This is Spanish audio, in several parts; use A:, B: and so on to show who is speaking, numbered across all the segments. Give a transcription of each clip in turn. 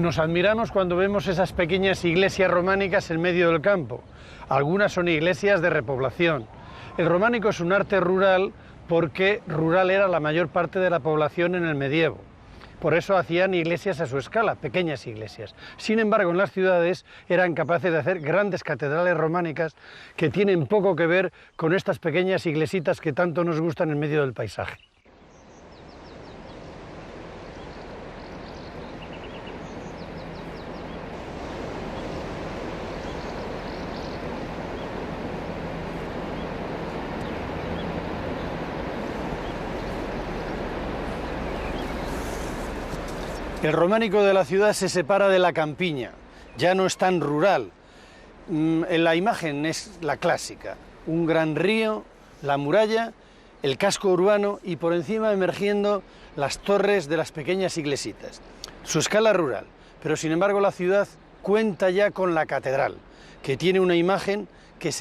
A: Nos admiramos cuando vemos esas pequeñas iglesias románicas en medio del campo. Algunas son iglesias de repoblación. El románico es un arte rural porque rural era la mayor parte de la población en el medievo. Por eso hacían iglesias a su escala, pequeñas iglesias. Sin embargo, en las ciudades eran capaces de hacer grandes catedrales románicas que tienen poco que ver con estas pequeñas iglesitas que tanto nos gustan en medio del paisaje. El románico de la ciudad se separa de la campiña, ya no es tan rural. La imagen es la clásica, un gran río, la muralla, el casco urbano y por encima emergiendo las torres de las pequeñas iglesitas. Su escala rural, pero sin embargo la ciudad cuenta ya con la catedral, que tiene una imagen que es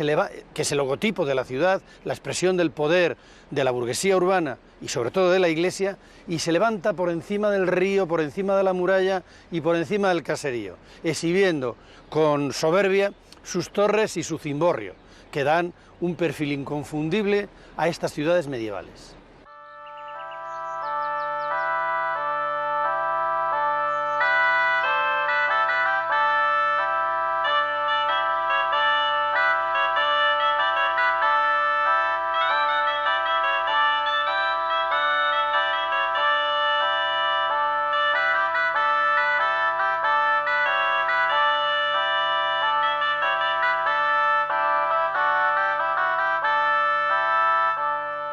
A: el logotipo de la ciudad, la expresión del poder de la burguesía urbana y sobre todo de la iglesia, y se levanta por encima del río, por encima de la muralla y por encima del caserío, exhibiendo con soberbia sus torres y su cimborrio, que dan un perfil inconfundible a estas ciudades medievales.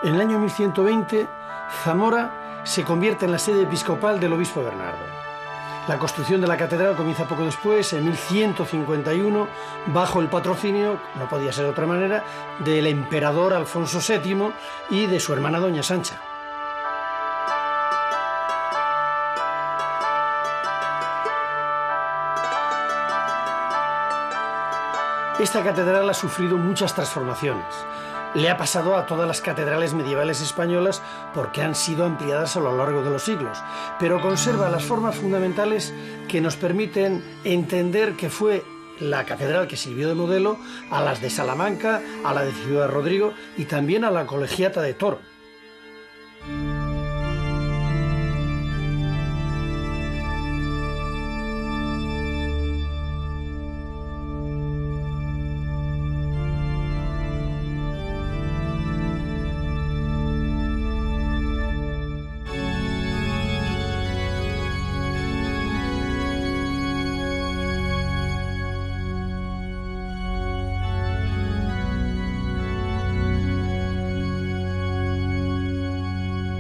A: En el año 1120, Zamora se convierte en la sede episcopal del obispo Bernardo. La construcción de la catedral comienza poco después, en 1151, bajo el patrocinio, no podía ser de otra manera, del emperador Alfonso VII y de su hermana doña Sancha. Esta catedral ha sufrido muchas transformaciones. Le ha pasado a todas las catedrales medievales españolas porque han sido ampliadas a lo largo de los siglos, pero conserva las formas fundamentales que nos permiten entender que fue la catedral que sirvió de modelo a las de Salamanca, a la de Ciudad Rodrigo y también a la Colegiata de Toro.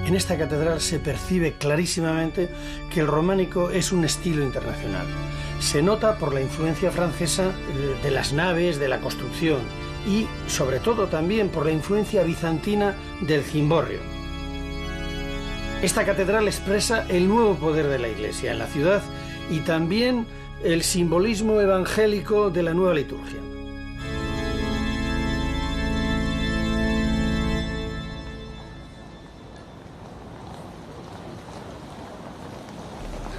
A: En esta catedral se percibe clarísimamente que el románico es un estilo internacional. Se nota por la influencia francesa de las naves, de la construcción y, sobre todo, también por la influencia bizantina del cimborrio. Esta catedral expresa el nuevo poder de la Iglesia en la ciudad y también el simbolismo evangélico de la nueva liturgia.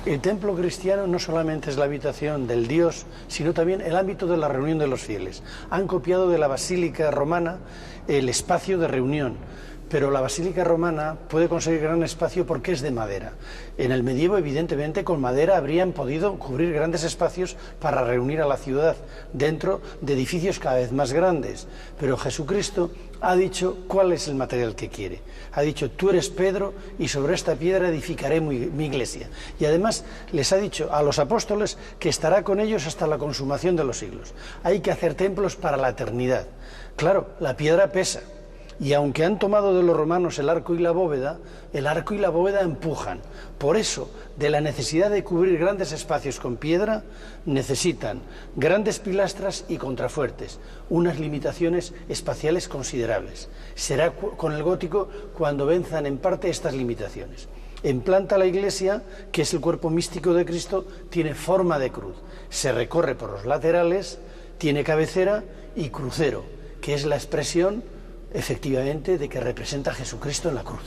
A: El templo cristiano no solamente es la habitación del Dios, sino también el ámbito de la reunión de los fieles. Han copiado de la basílica romana el espacio de reunión, pero la basílica romana puede conseguir gran espacio porque es de madera. En el medievo, evidentemente, con madera habrían podido cubrir grandes espacios para reunir a la ciudad dentro de edificios cada vez más grandes. Pero Jesucristo ha dicho cuál es el material que quiere. Ha dicho, tú eres Pedro y sobre esta piedra edificaré mi iglesia. Y además les ha dicho a los apóstoles que estará con ellos hasta la consumación de los siglos. Hay que hacer templos para la eternidad. Claro, la piedra pesa. Y aunque han tomado de los romanos el arco y la bóveda empujan. Por eso, de la necesidad de cubrir grandes espacios con piedra, necesitan grandes pilastras y contrafuertes, unas limitaciones espaciales considerables. Será con el gótico cuando venzan en parte estas limitaciones. En planta la iglesia, que es el cuerpo místico de Cristo, tiene forma de cruz. Se recorre por los laterales, tiene cabecera y crucero, que es la expresión efectivamente de que representa a Jesucristo en la cruz.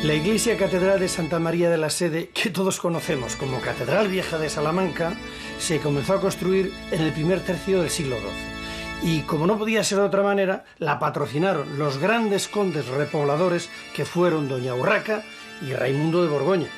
A: La iglesia catedral de Santa María de la Sede, que todos conocemos como Catedral Vieja de Salamanca, se comenzó a construir en el primer tercio del siglo XII. Y como no podía ser de otra manera, la patrocinaron los grandes condes repobladores que fueron doña Urraca y Raimundo de Borgoña.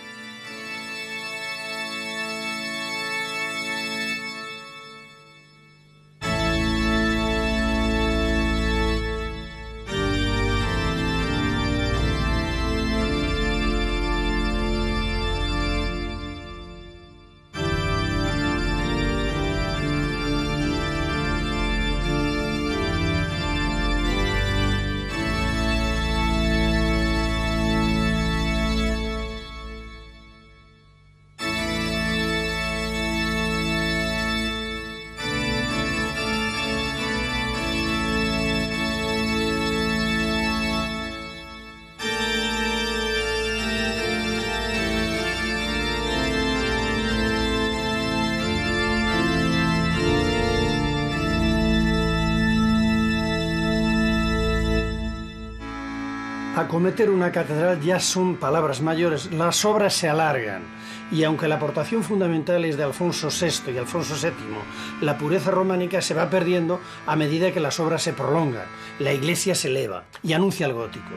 A: Acometer una catedral ya son palabras mayores, las obras se alargan y aunque la aportación fundamental es de Alfonso VI y Alfonso VII, la pureza románica se va perdiendo a medida que las obras se prolongan, la iglesia se eleva y anuncia el gótico.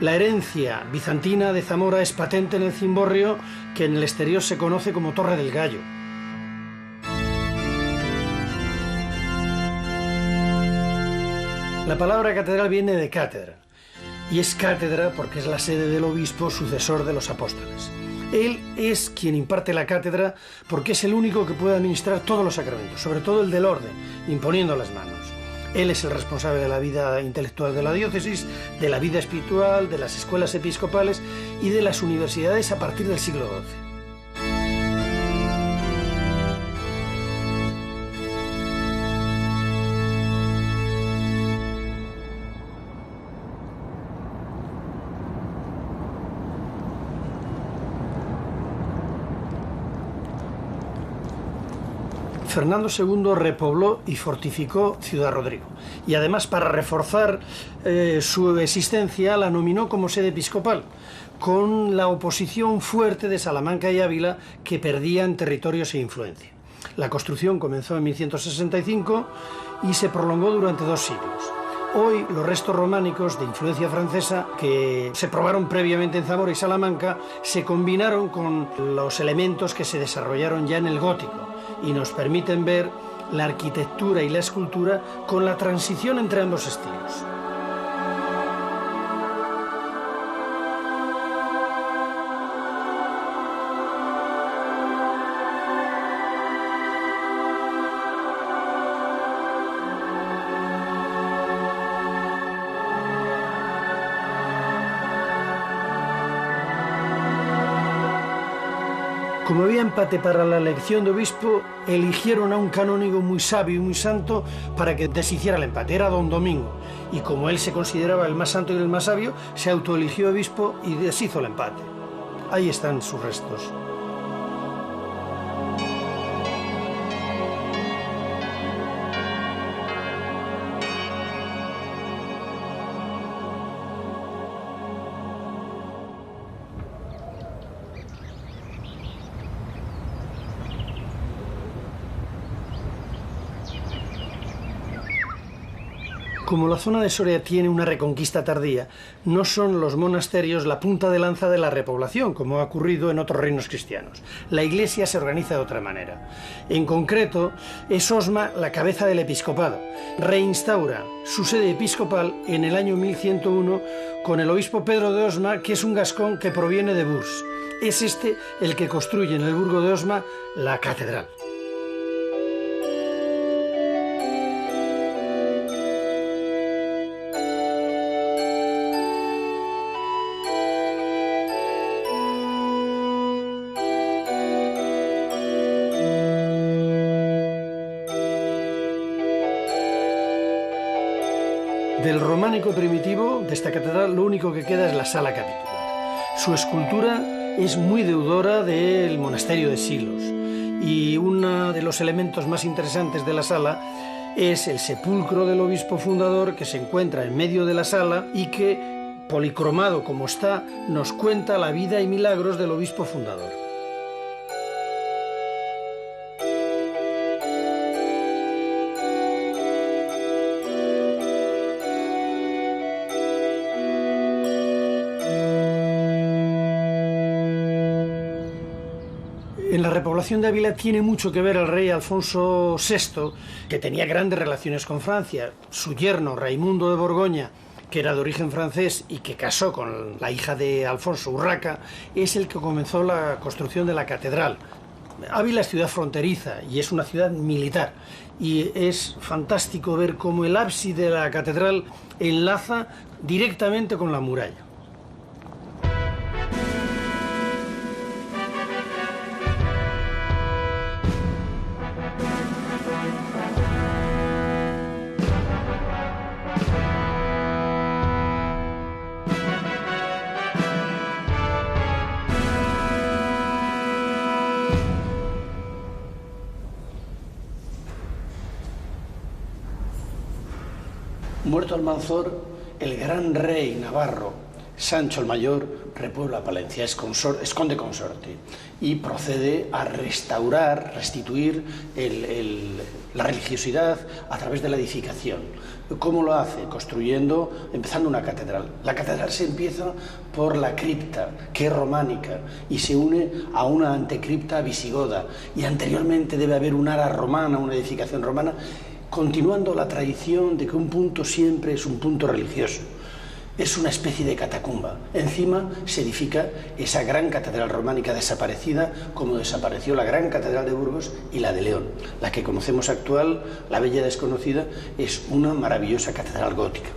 A: La herencia bizantina de Zamora es patente en el cimborrio que en el exterior se conoce como Torre del Gallo. La palabra catedral viene de cátedra. Y es cátedra porque es la sede del obispo sucesor de los apóstoles. Él es quien imparte la cátedra porque es el único que puede administrar todos los sacramentos, sobre todo el del orden, imponiendo las manos. Él es el responsable de la vida intelectual de la diócesis, de la vida espiritual, de las escuelas episcopales y de las universidades a partir del siglo XII. Fernando II repobló y fortificó Ciudad Rodrigo y además para reforzar su existencia la nominó como sede episcopal, con la oposición fuerte de Salamanca y Ávila que perdían territorios e influencia. La construcción comenzó en 1165 y se prolongó durante 2 siglos. Hoy los restos románicos de influencia francesa que se probaron previamente en Zamora y Salamanca se combinaron con los elementos que se desarrollaron ya en el gótico y nos permiten ver la arquitectura y la escultura con la transición entre ambos estilos. Como había empate para la elección de obispo, eligieron a un canónigo muy sabio y muy santo para que deshiciera el empate. Era don Domingo. Y como él se consideraba el más santo y el más sabio, se autoeligió obispo y deshizo el empate. Ahí están sus restos. Como la zona de Soria tiene una reconquista tardía, no son los monasterios la punta de lanza de la repoblación, como ha ocurrido en otros reinos cristianos. La iglesia se organiza de otra manera. En concreto, es Osma la cabeza del episcopado. Reinstaura su sede episcopal en el año 1101 con el obispo Pedro de Osma, que es un gascón que proviene de Bourges. Es este el que construye en el burgo de Osma la catedral. Del románico primitivo de esta catedral lo único que queda es la sala capitular. Su escultura es muy deudora del monasterio de Silos y uno de los elementos más interesantes de la sala es el sepulcro del obispo fundador que se encuentra en medio de la sala y que policromado como está, nos cuenta la vida y milagros del obispo fundador. En la repoblación de Ávila tiene mucho que ver el rey Alfonso VI, que tenía grandes relaciones con Francia. Su yerno, Raimundo de Borgoña, que era de origen francés y que casó con la hija de Alfonso, Urraca, es el que comenzó la construcción de la catedral. Ávila es ciudad fronteriza y es una ciudad militar. Y es fantástico ver cómo el ábside de la catedral enlaza directamente con la muralla. Muerto Almanzor, el gran rey navarro, Sancho el Mayor, repuebla Palencia, es conde consorte y procede a restituir la religiosidad a través de la edificación. ¿Cómo lo hace? Empezando una catedral. La catedral se empieza por la cripta, que es románica, y se une a una antecripta visigoda, y anteriormente debe haber un ara romana, una edificación romana, continuando la tradición de que un punto siempre es un punto religioso. Es una especie de catacumba. Encima se edifica esa gran catedral románica desaparecida, como desapareció la gran catedral de Burgos y la de León. La que conocemos actual, la bella desconocida, es una maravillosa catedral gótica.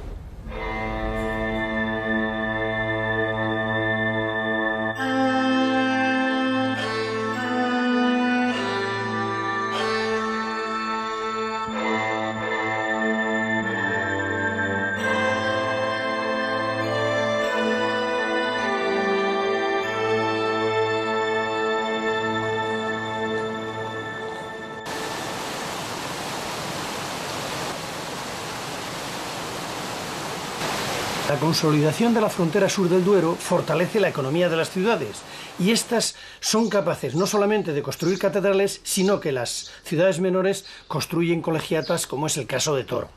A: La consolidación de la frontera sur del Duero fortalece la economía de las ciudades y estas son capaces no solamente de construir catedrales, sino que las ciudades menores construyen colegiatas, como es el caso de Toro.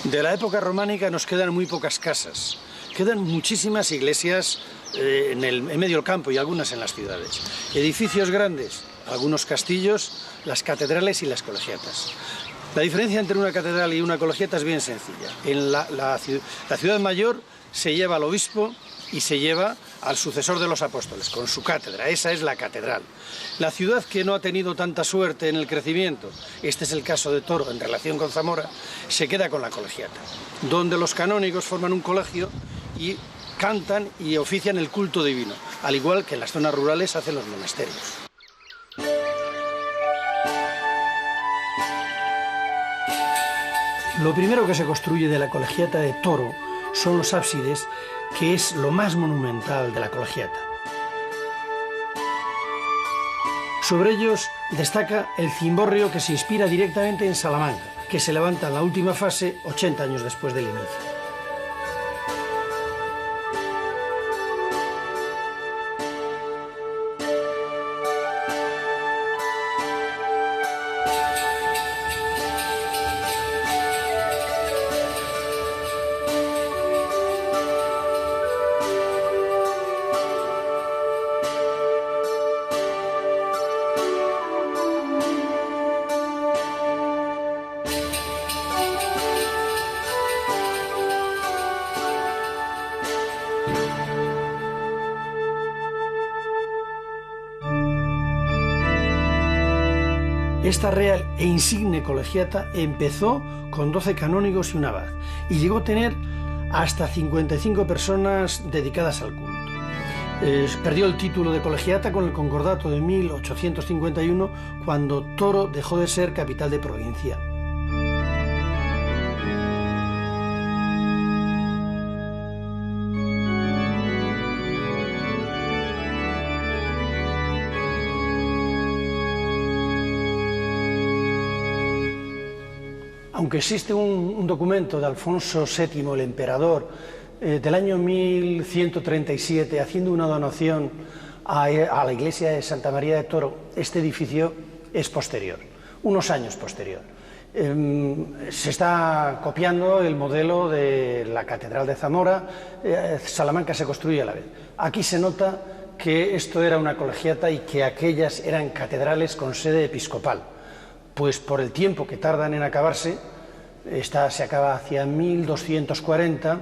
A: De la época románica nos quedan muy pocas casas, quedan muchísimas iglesias en medio del campo y algunas en las ciudades. Edificios grandes, algunos castillos, las catedrales y las colegiatas. La diferencia entre una catedral y una colegiata es bien sencilla. En la ciudad mayor se lleva al obispo y se lleva al sucesor de los apóstoles, con su cátedra. Esa es la catedral. La ciudad que no ha tenido tanta suerte en el crecimiento, este es el caso de Toro en relación con Zamora, se queda con la colegiata, donde los canónigos forman un colegio y cantan y ofician el culto divino, al igual que en las zonas rurales hacen los monasterios. Lo primero que se construye de la colegiata de Toro son los ábsides, que es lo más monumental de la colegiata. Sobre ellos destaca el cimborrio, que se inspira directamente en Salamanca, que se levanta en la última fase 80 años después del inicio. Esta real e insigne colegiata empezó con 12 canónigos y un abad y llegó a tener hasta 55 personas dedicadas al culto. Perdió el título de colegiata con el concordato de 1851, cuando Toro dejó de ser capital de provincia. Aunque existe un documento de Alfonso VII, el emperador, del año 1137, haciendo una donación a la iglesia de Santa María de Toro, este edificio es posterior, unos años posterior. Se está copiando el modelo de la Catedral de Zamora. Salamanca se construye a la vez. Aquí se nota que esto era una colegiata y que aquellas eran catedrales con sede episcopal, pues por el tiempo que tardan en acabarse, esta se acaba hacia 1240,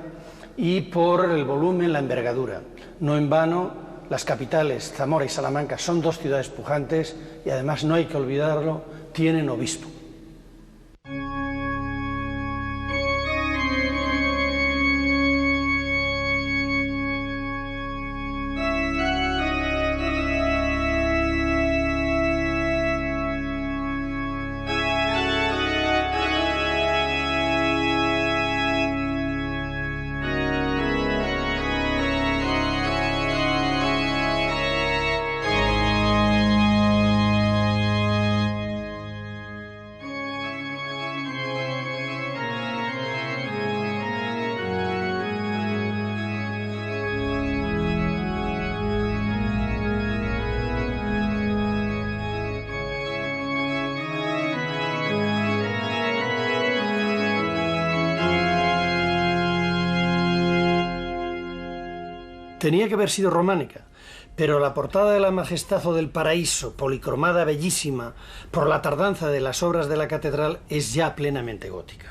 A: y por el volumen, la envergadura. No en vano, las capitales, Zamora y Salamanca, son dos ciudades pujantes y además, no hay que olvidarlo, tienen obispo. Tenía que haber sido románica, pero la portada de la Majestad o del Paraíso, policromada bellísima por la tardanza de las obras de la catedral, es ya plenamente gótica.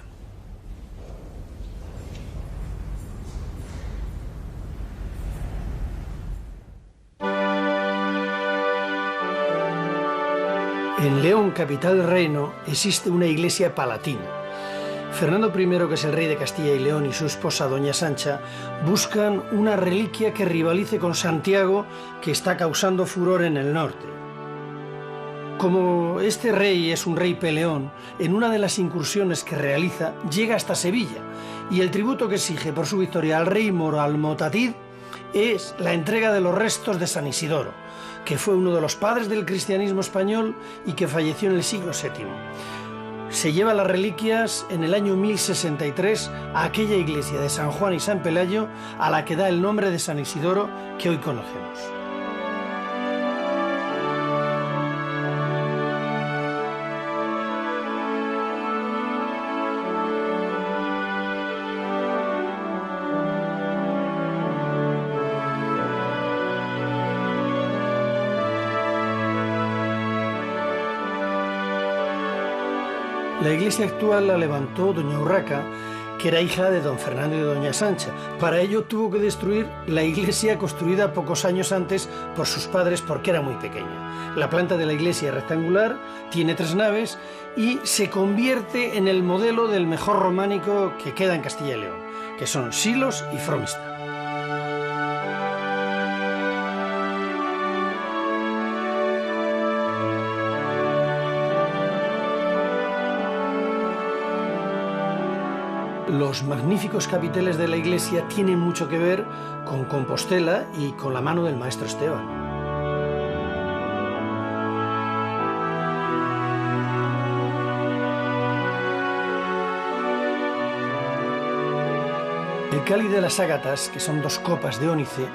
A: En León, capital del reino, existe una iglesia palatina. Fernando I, que es el rey de Castilla y León, y su esposa doña Sancha buscan una reliquia que rivalice con Santiago, que está causando furor en el norte. Como este rey es un rey peleón, en una de las incursiones que realiza llega hasta Sevilla, y el tributo que exige por su victoria al rey moro Almotatid es la entrega de los restos de San Isidoro, que fue uno de los padres del cristianismo español y que falleció en el siglo VII. Se lleva las reliquias en el año 1063 a aquella iglesia de San Juan y San Pelayo, a la que da el nombre de San Isidoro que hoy conocemos. La iglesia actual la levantó doña Urraca, que era hija de don Fernando y de doña Sancha. Para ello tuvo que destruir la iglesia construida pocos años antes por sus padres porque era muy pequeña. La planta de la iglesia es rectangular, tiene 3 naves y se convierte en el modelo del mejor románico que queda en Castilla y León, que son Silos y Fromista. Los magníficos capiteles de la iglesia tienen mucho que ver con Compostela y con la mano del maestro Esteban. El cáliz de las ágatas, que son 2 copas de ónice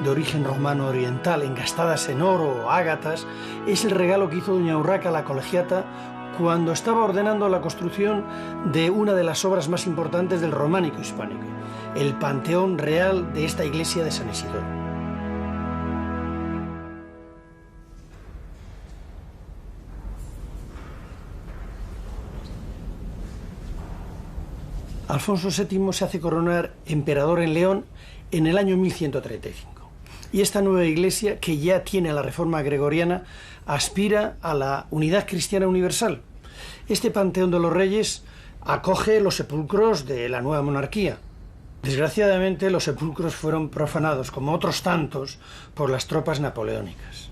A: de origen romano oriental engastadas en oro o ágatas, es el regalo que hizo doña Urraca a la colegiata cuando estaba ordenando la construcción de una de las obras más importantes del románico hispánico, el Panteón Real de esta iglesia de San Isidoro. Alfonso VII se hace coronar emperador en León en el año 1135. Y esta nueva iglesia, que ya tiene la reforma gregoriana, aspira a la unidad cristiana universal. Este Panteón de los Reyes acoge los sepulcros de la nueva monarquía. Desgraciadamente, los sepulcros fueron profanados, como otros tantos, por las tropas napoleónicas.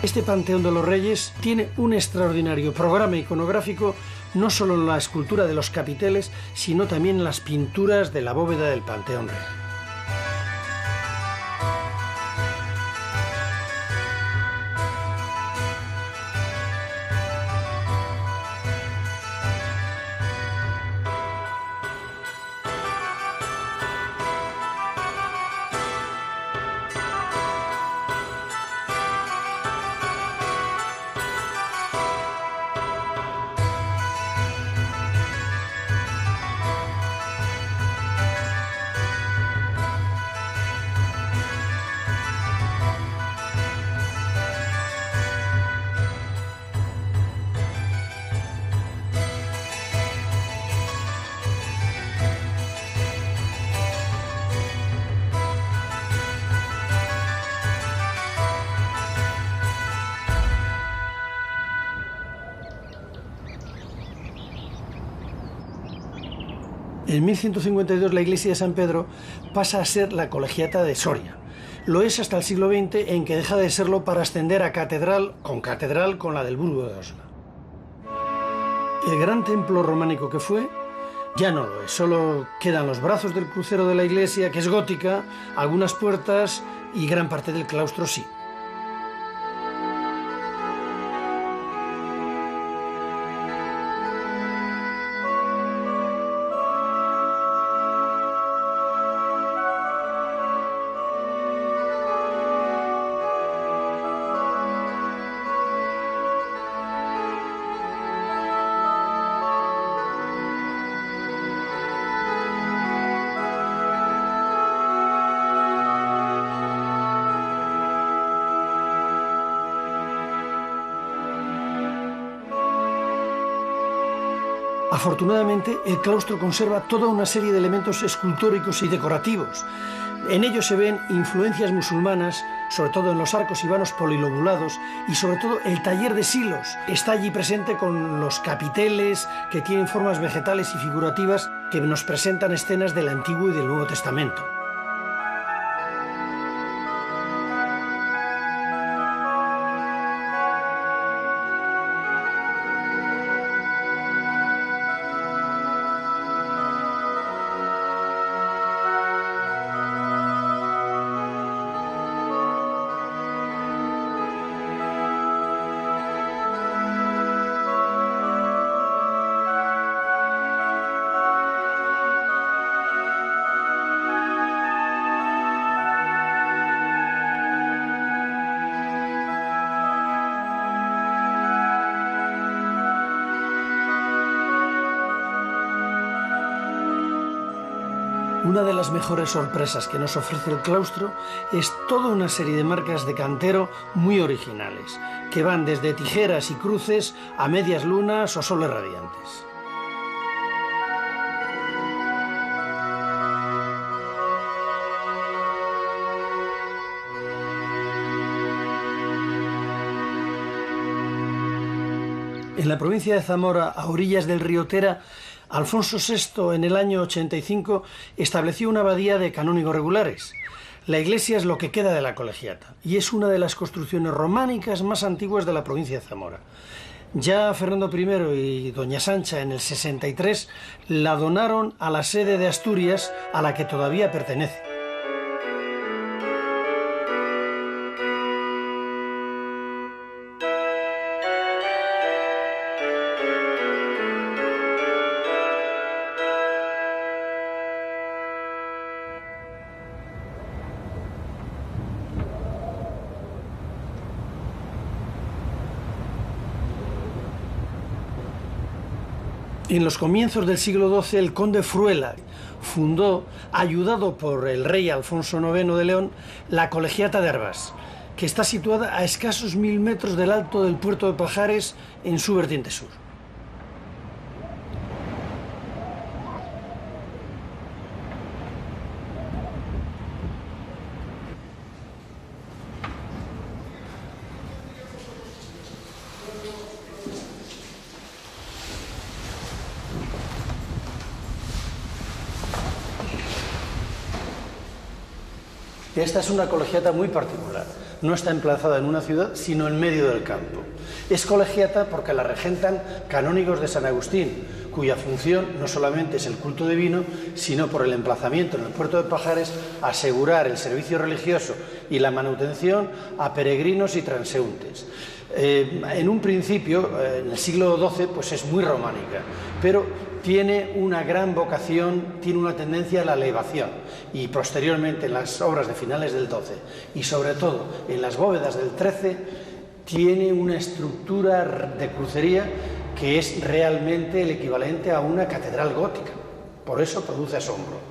A: Este Panteón de los Reyes tiene un extraordinario programa iconográfico, no solo en la escultura de los capiteles, sino también en las pinturas de la bóveda del Panteón Real. En 1152 la iglesia de San Pedro pasa a ser la colegiata de Soria. Lo es hasta el siglo XX, en que deja de serlo para ascender a catedral con la del Burgo de Osma. El gran templo románico que fue ya no lo es, solo quedan los brazos del crucero de la iglesia, que es gótica, algunas puertas y gran parte del claustro sí. Afortunadamente, el claustro conserva toda una serie de elementos escultóricos y decorativos. En ellos se ven influencias musulmanas, sobre todo en los arcos y vanos polilobulados, y sobre todo el taller de silos. Está allí presente con los capiteles que tienen formas vegetales y figurativas que nos presentan escenas del Antiguo y del Nuevo Testamento. Una de las mejores sorpresas que nos ofrece el claustro es toda una serie de marcas de cantero muy originales, que van desde tijeras y cruces a medias lunas o soles radiantes. En la provincia de Zamora, a orillas del río Tera, Alfonso VI, en el año 85, estableció una abadía de canónigos regulares. La iglesia es lo que queda de la colegiata y es una de las construcciones románicas más antiguas de la provincia de Zamora. Ya Fernando I y doña Sancha, en el 63, la donaron a la sede de Asturias, a la que todavía pertenece. En los comienzos del siglo XII, el conde Fruela fundó, ayudado por el rey Alfonso IX de León, la colegiata de Arbás, que está situada a escasos 1000 metros del alto del puerto de Pajares, en su vertiente sur. Esta es una colegiata muy particular. No está emplazada en una ciudad, sino en medio del campo. Es colegiata porque la regentan canónigos de San Agustín, cuya función no solamente es el culto divino, sino por el emplazamiento en el puerto de Pajares, asegurar el servicio religioso y la manutención a peregrinos y transeúntes. En un principio, en el siglo XII, pues es muy románica, pero tiene una gran vocación, tiene una tendencia a la elevación, y posteriormente en las obras de finales del XII y sobre todo en las bóvedas del XIII tiene una estructura de crucería que es realmente el equivalente a una catedral gótica. Por eso produce asombro.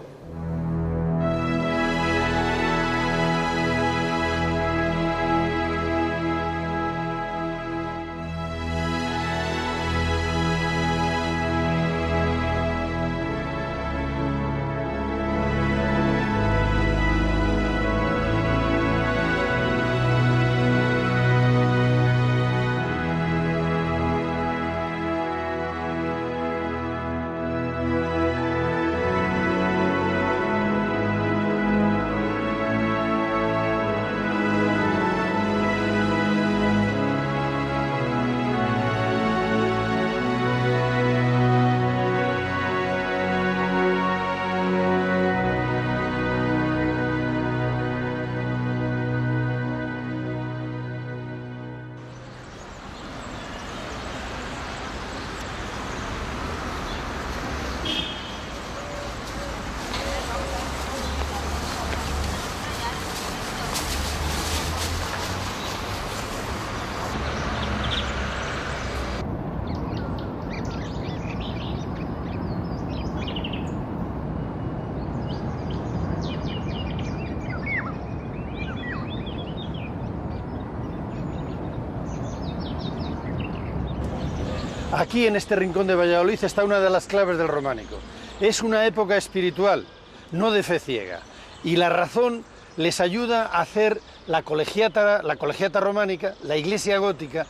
A: Aquí en este rincón de Valladolid está una de las claves del románico. Es una época espiritual, no de fe ciega, y la razón les ayuda a hacer la colegiata románica, la iglesia gótica,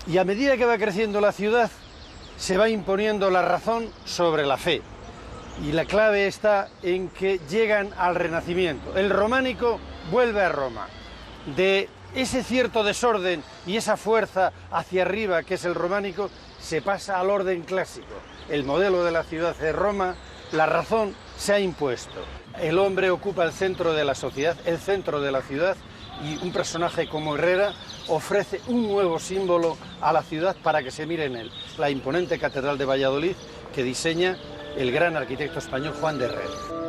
A: y a medida que va creciendo la ciudad se va imponiendo la razón sobre la fe. Y la clave está en que llegan al Renacimiento. El románico vuelve a Roma. De ese cierto desorden y esa fuerza hacia arriba que es el románico, se pasa al orden clásico. El modelo de la ciudad de Roma, la razón se ha impuesto. El hombre ocupa el centro de la sociedad, el centro de la ciudad, y un personaje como Herrera ofrece un nuevo símbolo a la ciudad para que se mire en él. La imponente Catedral de Valladolid que diseña el gran arquitecto español Juan de Herrera.